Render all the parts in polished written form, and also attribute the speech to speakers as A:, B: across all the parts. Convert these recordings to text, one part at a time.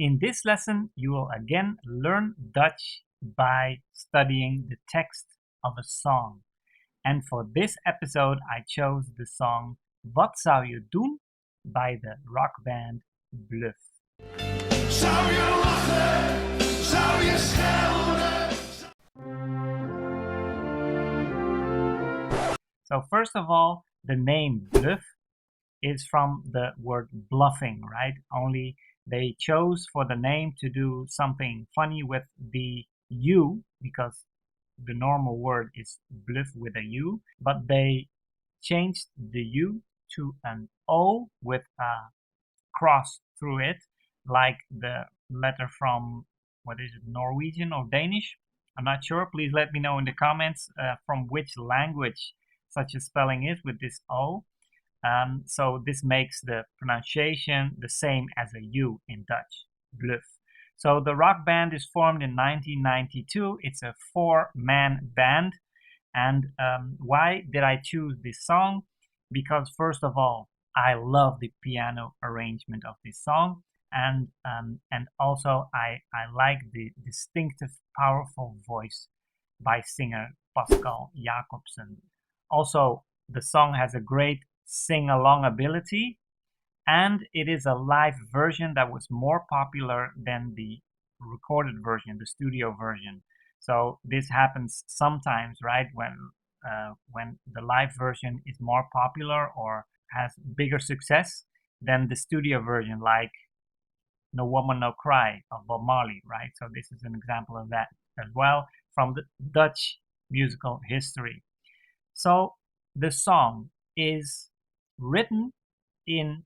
A: In this lesson, you will again learn Dutch by studying the text of a song. And for this episode, I chose the song Wat Zou Je Doen by the rock band Bløf.
B: Zou je lachen, zou je schelden?
A: So first of all, the name Bløf is from the word bluffing, right? Only they chose for the name to do something funny with the U, because the normal word is bluff with a U, but they changed the U to an O with a cross through it, like the letter from, what is it, Norwegian or Danish? I'm not sure. Please let me know in the comments from which language such a spelling is with this O. So this makes the pronunciation the same as a U in Dutch, Bløf. So the rock band is formed in 1992. It's a 4-man band. And why did I choose this song? Because first of all, I love the piano arrangement of this song. And also I like the distinctive, powerful voice by singer Pascal Jacobsen. Also, the song has a great sing-along ability, and it is a live version that was more popular than the recorded version, the studio version. So this happens sometimes, right, when the live version is more popular or has bigger success than the studio version, like No Woman No Cry of Bob Marley, right? So this is an example of that as well from the Dutch musical history. So the song is written in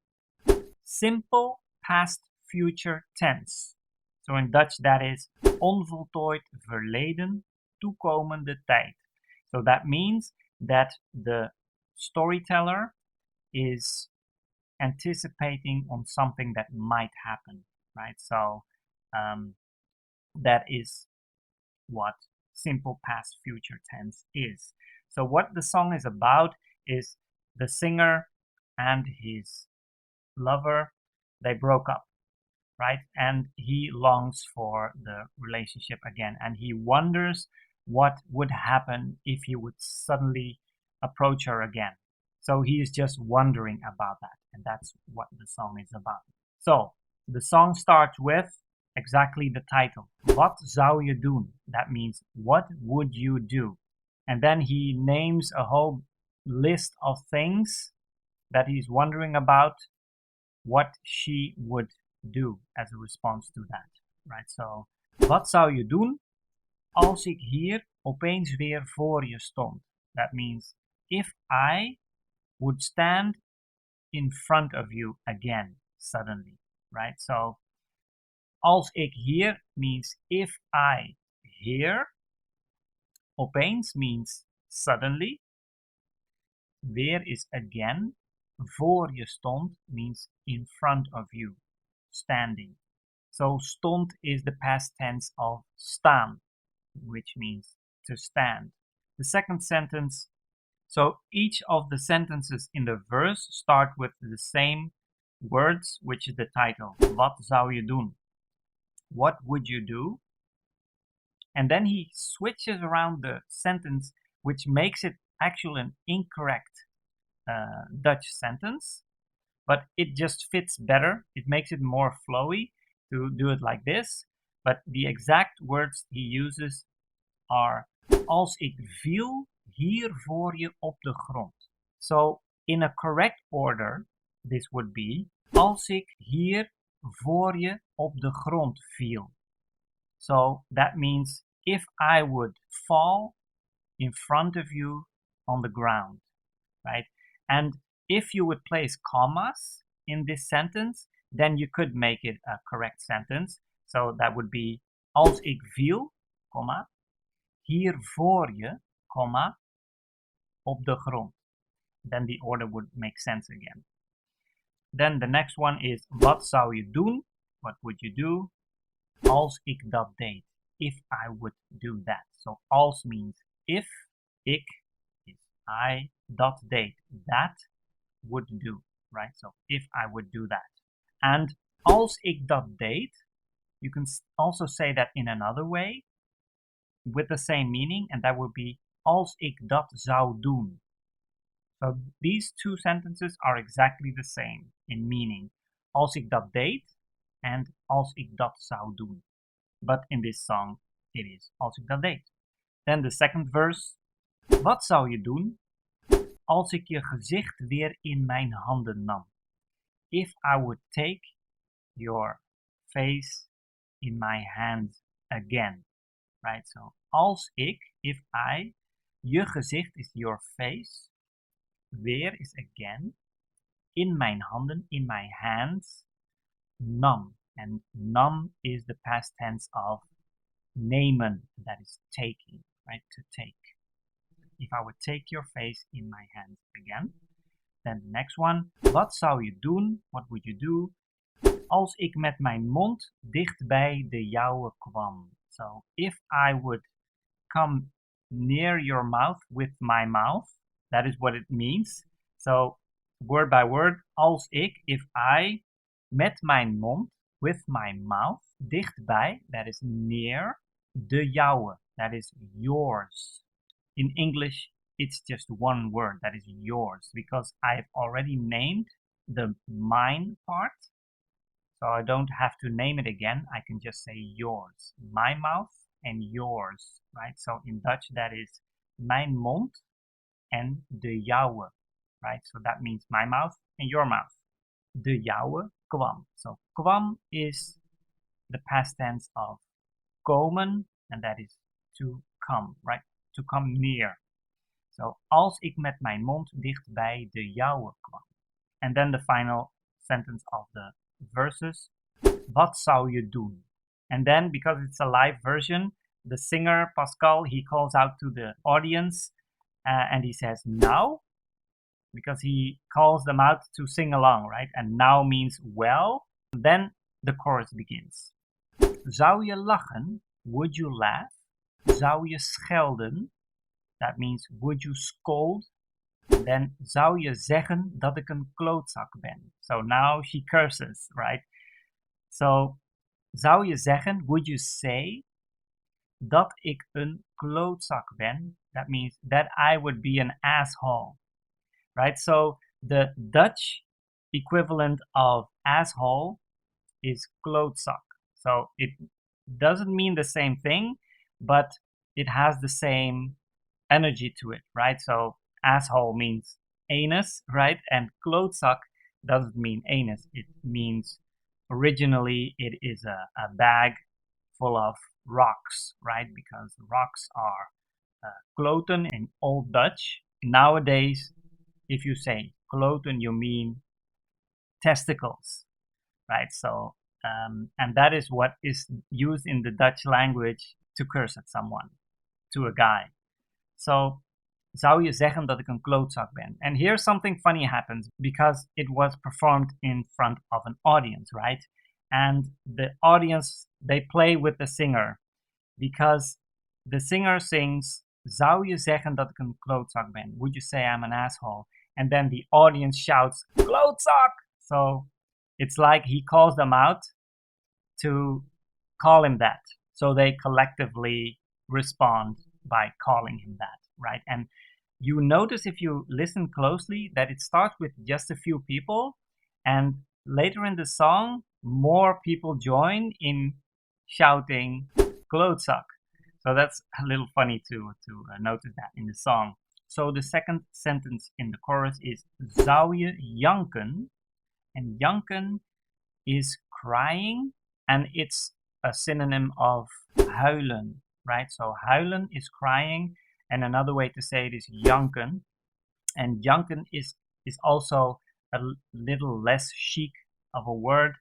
A: simple past future tense. So in Dutch that is onvoltooid verleden toekomende tijd. So that means that the storyteller is anticipating on something that might happen, right? So that is what simple past future tense is. So what the song is about is the singer and his lover, they broke up, right? And he longs for the relationship again, and he wonders what would happen if he would suddenly approach her again. So he is just wondering about that, and that's what the song is about. So the song starts with exactly the title, Wat Zou Je Doen? That means, what would you do? And then he names a whole list of things that he's wondering about what she would do as a response to that, right? So, wat zou je doen als ik hier opeens weer voor je stond? That means, if I would stand in front of you again suddenly, right? So, als ik hier means if I here. Opeens means suddenly. Weer is again. Voor je stond means in front of you, standing. So stond is the past tense of staan, which means to stand. The second sentence, so each of the sentences in the verse start with the same words, which is the title. Wat zou je doen? What would you do? And then he switches around the sentence, which makes it actually an incorrect Dutch sentence, but it just fits better. It makes it more flowy to do it like this. But the exact words he uses are, als ik viel hier voor je op de grond. So in a correct order, this would be, als ik hier voor je op de grond viel. So that means if I would fall in front of you on the ground, right? And if you would place commas in this sentence, then you could make it a correct sentence. So that would be, als ik viel, comma, hier voor je, comma, op de grond. Then the order would make sense again. Then the next one is, wat zou je doen? What would you do? Als ik dat deed. If I would do that. So als means if, ik is I, dat deed, that would do, right? So if I would do that. And als ik dat deed, you can also say that in another way with the same meaning, and that would be als ik dat zou doen. So these two sentences are exactly the same in meaning. Als ik dat deed and als ik dat zou doen. But in this song, it is als ik dat deed. Then the second verse. Wat zou je doen als ik je gezicht weer in mijn handen nam? If I would take your face in my hands again. Right? So, als ik, if I, je gezicht is your face, weer is again, in mijn handen, in my hands, nam. And nam is the past tense of nemen, that is taking, right? To take. If I would take your face in my hands again. Then the next one. Wat zou je doen? What would you do? Als ik met mijn mond dicht bij de jouwe kwam. So, if I would come near your mouth with my mouth, that is what it means. So, word by word, als ik, if I, met mijn mond, with my mouth, dichtbij, that is near, de jouwe, that is yours. In English, it's just one word, that is yours, because I've already named the mine part, so I don't have to name it again. I can just say yours, my mouth and yours, right? So in Dutch, that is mijn mond and de jouwe, right? So that means my mouth and your mouth. De jouwe kwam. So kwam is the past tense of komen, and that is to come, right? To come near. So, als ik met mijn mond dicht bij de jouwe kwam. And then the final sentence of the verses. Wat zou je doen? And then, because it's a live version, the singer, Pascal, he calls out to the audience and he says, now, because he calls them out to sing along, right? And now means well. Then the chorus begins. Zou je lachen? Would you laugh? Zou je schelden? That means, would you scold? Then, zou je zeggen dat ik een klootzak ben? So now she curses, right? So, zou je zeggen, would you say dat ik een klootzak ben? That means that I would be an asshole, right? So, the Dutch equivalent of asshole is klootzak. So, it doesn't mean the same thing, but it has the same energy to it, right? So asshole means anus, right? And klootzak doesn't mean anus. It means originally it is a bag full of rocks, right? Because rocks are kloten in Old Dutch. Nowadays, if you say kloten, you mean testicles, right? So, and that is what is used in the Dutch language to curse at someone, to a guy. So, zou je zeggen dat ik een klootzak ben? And here something funny happens because it was performed in front of an audience, right? And the audience, they play with the singer because the singer sings, zou je zeggen dat ik een klootzak ben? Would you say I'm an asshole? And then the audience shouts, klootzak! So it's like he calls them out to call him that. So they collectively respond by calling him that, right? And you notice if you listen closely that it starts with just a few people, and later in the song, more people join in shouting klootzak. So that's a little funny to notice that in the song. So the second sentence in the chorus is zou je janken? And janken is crying, and it's a synonym of huilen, right? So huilen is crying, and another way to say it is janken. And janken is also a little less chic of a word,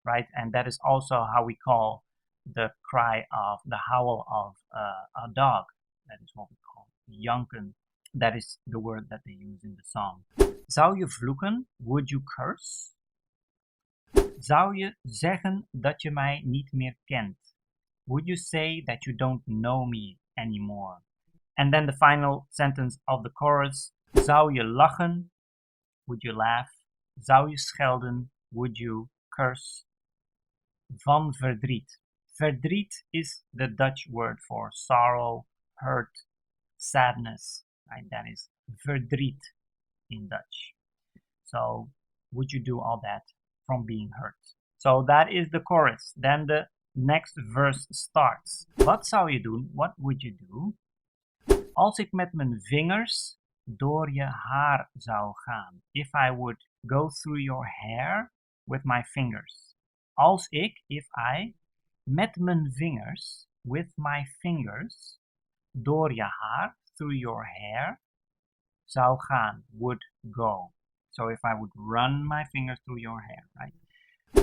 A: right? And that is also how we call the cry of the howl of a dog. That is what we call janken. That is the word that they use in the song. Zou je vloeken? Would you curse? Zou je zeggen dat je mij niet meer kent? Would you say that you don't know me anymore? And then the final sentence of the chorus. Zou je lachen? Would you laugh? Zou je schelden? Would you curse? Van verdriet. Verdriet is the Dutch word for sorrow, hurt, sadness, right? That is verdriet in Dutch. So would you do all that from being hurt? So that is the chorus. Then the next verse starts. Wat zou je doen? What would you do? Als ik met mijn vingers door je haar zou gaan. If I would go through your hair with my fingers. Als ik, if I, met mijn vingers, with my fingers, door je haar, through your hair, zou gaan, would go. So if I would run my fingers through your hair, right?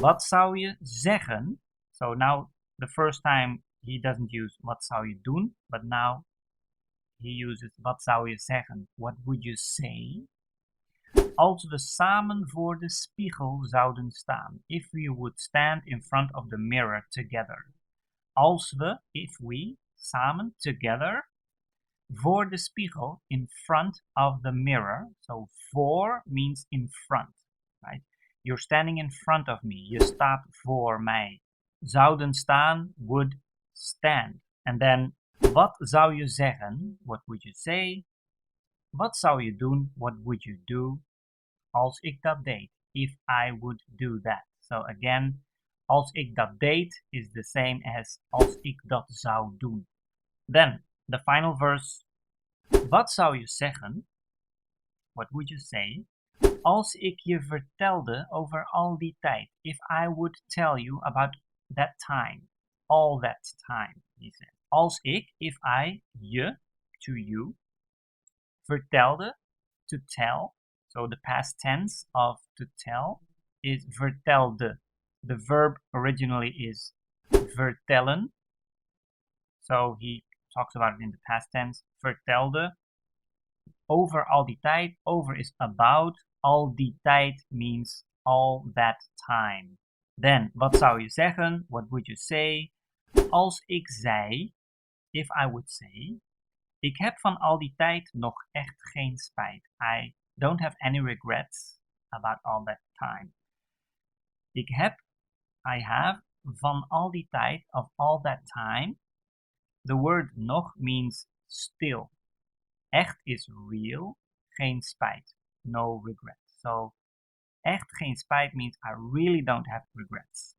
A: Wat zou je zeggen? So now the first time he doesn't use wat zou je doen, but now he uses wat zou je zeggen? What would you say? Als we samen voor de spiegel zouden staan. If we would stand in front of the mirror together. Als we, if we, samen, together, voor de spiegel, in front of the mirror. So voor means in front, right? You're standing in front of me. Je staat voor mij. Zouden staan, would stand. And then, wat zou je zeggen? What would you say? Wat zou je doen? What would you do? Als ik dat deed. If I would do that. So again, als ik dat deed is the same as als ik dat zou doen. Then, the final verse. Wat zou je zeggen? What would you say? Als ik je vertelde over al die tijd. If I would tell you about that time. All that time, he said. Als ik, if I, je, to you, vertelde, to tell. So the past tense of to tell is vertelde. The verb originally is vertellen. So he talks about it in the past tense. Vertelde. Over al die tijd. Over is about. Al die tijd means all that time. Then, wat zou je zeggen? What would you say? Als ik zei, if I would say, ik heb van al die tijd nog echt geen spijt. I don't have any regrets about all that time. I have, van al die tijd, of all that time. The word nog means still. Echt is real, geen spijt, no regrets. So, echt geen spijt means I really don't have regrets.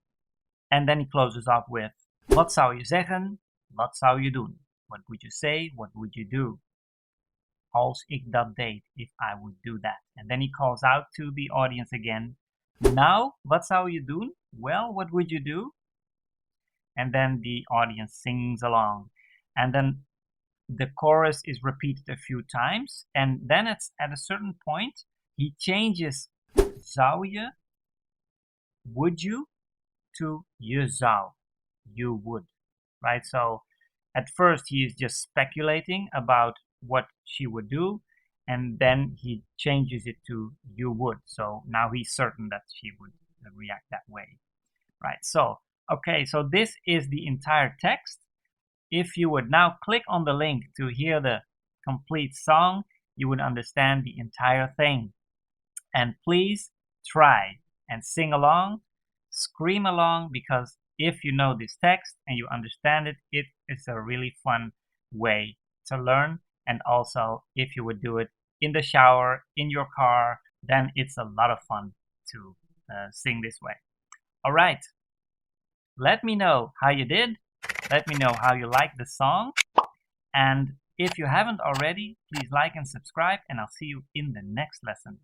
A: And then he closes off with, wat zou je zeggen? Wat zou je doen? What would you say? What would you do? Als ik dat deed, if I would do that. And then he calls out to the audience again. Now, wat zou je doen? Well, what would you do? And then the audience sings along. And then the chorus is repeated a few times. And then it's at a certain point, he changes zou je, would you, to je zou, you would, right? So at first he is just speculating about what she would do, and then he changes it to you would. So now he's certain that she would react that way, right? So, okay, so this is the entire text. If you would now click on the link to hear the complete song, you would understand the entire thing. And please try and sing along, scream along, because if you know this text and you understand it, it is a really fun way to learn. And also, if you would do it in the shower, in your car, then it's a lot of fun to sing this way. All right. Let me know how you did. Let me know how you like the song. And if you haven't already, please like and subscribe, and I'll see you in the next lesson.